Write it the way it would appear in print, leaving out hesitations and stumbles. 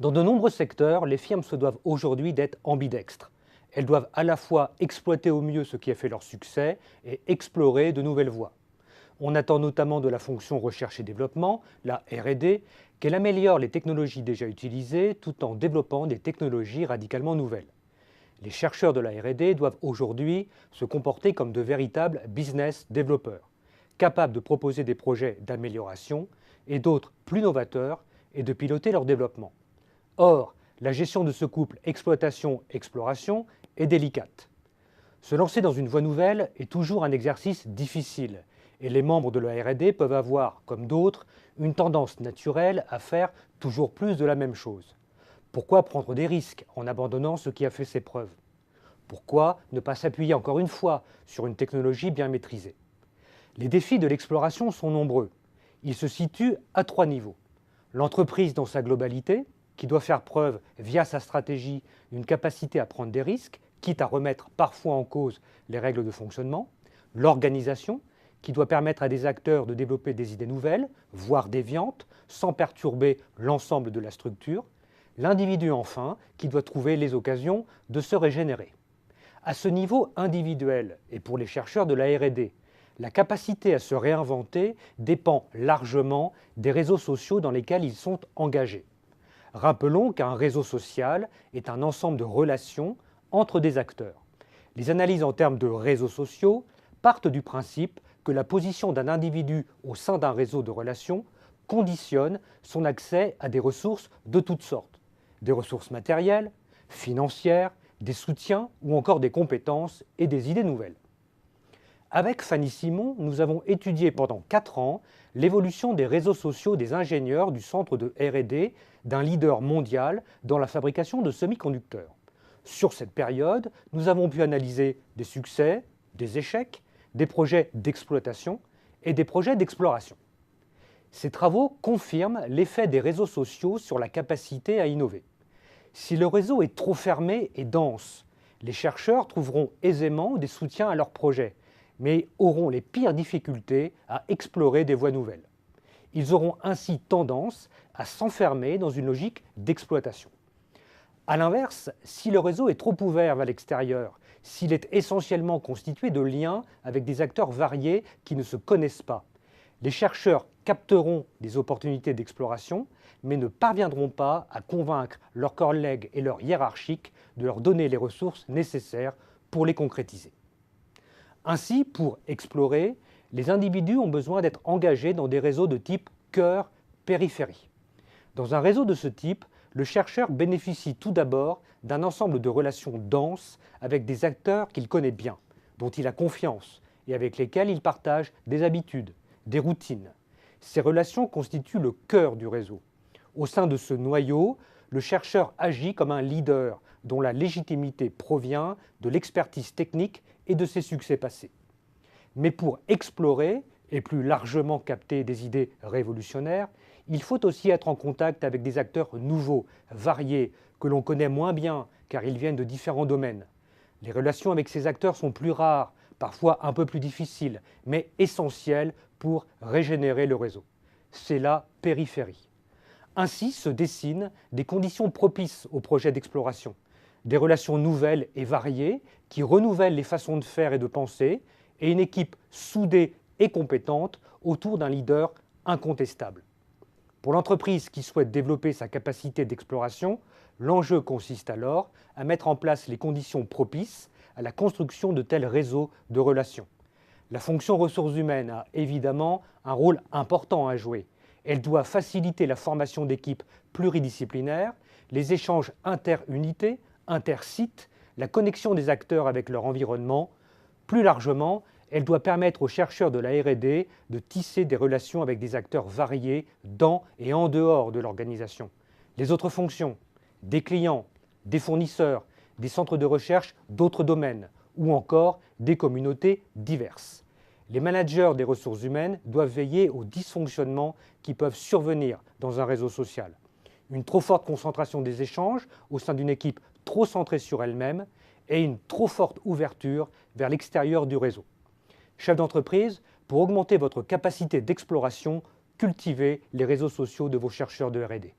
Dans de nombreux secteurs, les firmes se doivent aujourd'hui d'être ambidextres. Elles doivent à la fois exploiter au mieux ce qui a fait leur succès et explorer de nouvelles voies. On attend notamment de la fonction recherche et développement, la R&D, qu'elle améliore les technologies déjà utilisées tout en développant des technologies radicalement nouvelles. Les chercheurs de la R&D doivent aujourd'hui se comporter comme de véritables business développeurs, capables de proposer des projets d'amélioration et d'autres plus novateurs et de piloter leur développement. Or, la gestion de ce couple exploitation-exploration est délicate. Se lancer dans une voie nouvelle est toujours un exercice difficile et les membres de la R&D peuvent avoir, comme d'autres, une tendance naturelle à faire toujours plus de la même chose. Pourquoi prendre des risques en abandonnant ce qui a fait ses preuves? Pourquoi ne pas s'appuyer encore une fois sur une technologie bien maîtrisée? Les défis de l'exploration sont nombreux. Ils se situent à 3 niveaux. L'entreprise dans sa globalité, qui doit faire preuve, via sa stratégie, d'une capacité à prendre des risques, quitte à remettre parfois en cause les règles de fonctionnement. L'organisation, qui doit permettre à des acteurs de développer des idées nouvelles, voire déviantes, sans perturber l'ensemble de la structure. L'individu enfin, qui doit trouver les occasions de se régénérer. À ce niveau individuel, et pour les chercheurs de la R&D, la capacité à se réinventer dépend largement des réseaux sociaux dans lesquels ils sont engagés. Rappelons qu'un réseau social est un ensemble de relations entre des acteurs. Les analyses en termes de réseaux sociaux partent du principe que la position d'un individu au sein d'un réseau de relations conditionne son accès à des ressources de toutes sortes. Des ressources matérielles, financières, des soutiens ou encore des compétences et des idées nouvelles. Avec Fanny Simon, nous avons étudié pendant 4 ans l'évolution des réseaux sociaux des ingénieurs du centre de R&D d'un leader mondial dans la fabrication de semi-conducteurs. Sur cette période, nous avons pu analyser des succès, des échecs, des projets d'exploitation et des projets d'exploration. Ces travaux confirment l'effet des réseaux sociaux sur la capacité à innover. Si le réseau est trop fermé et dense, les chercheurs trouveront aisément des soutiens à leurs projets, mais auront les pires difficultés à explorer des voies nouvelles. Ils auront ainsi tendance à s'enfermer dans une logique d'exploitation. A l'inverse, si le réseau est trop ouvert vers l'extérieur, s'il est essentiellement constitué de liens avec des acteurs variés qui ne se connaissent pas, les chercheurs capteront des opportunités d'exploration, mais ne parviendront pas à convaincre leurs collègues et leurs hiérarchiques de leur donner les ressources nécessaires pour les concrétiser. Ainsi, pour explorer, les individus ont besoin d'être engagés dans des réseaux de type cœur-périphérie. Dans un réseau de ce type, le chercheur bénéficie tout d'abord d'un ensemble de relations denses avec des acteurs qu'il connaît bien, dont il a confiance et avec lesquels il partage des habitudes, des routines. Ces relations constituent le cœur du réseau. Au sein de ce noyau, le chercheur agit comme un leader dont la légitimité provient de l'expertise technique et de ses succès passés. Mais pour explorer et plus largement capter des idées révolutionnaires, il faut aussi être en contact avec des acteurs nouveaux, variés, que l'on connaît moins bien car ils viennent de différents domaines. Les relations avec ces acteurs sont plus rares, parfois un peu plus difficiles, mais essentielles pour régénérer le réseau. C'est la périphérie. Ainsi se dessinent des conditions propices aux projets d'exploration, des relations nouvelles et variées qui renouvellent les façons de faire et de penser, et une équipe soudée et compétente autour d'un leader incontestable. Pour l'entreprise qui souhaite développer sa capacité d'exploration, l'enjeu consiste alors à mettre en place les conditions propices à la construction de tels réseaux de relations. La fonction ressources humaines a évidemment un rôle important à jouer. Elle doit faciliter la formation d'équipes pluridisciplinaires, les échanges inter-unités, inter-sites, la connexion des acteurs avec leur environnement. Plus largement, elle doit permettre aux chercheurs de la R&D de tisser des relations avec des acteurs variés dans et en dehors de l'organisation. Les autres fonctions, des clients, des fournisseurs, des centres de recherche d'autres domaines ou encore des communautés diverses. Les managers des ressources humaines doivent veiller aux dysfonctionnements qui peuvent survenir dans un réseau social. Une trop forte concentration des échanges au sein d'une équipe trop centrée sur elle-même et une trop forte ouverture vers l'extérieur du réseau. Chef d'entreprise, pour augmenter votre capacité d'exploration, cultivez les réseaux sociaux de vos chercheurs de R&D.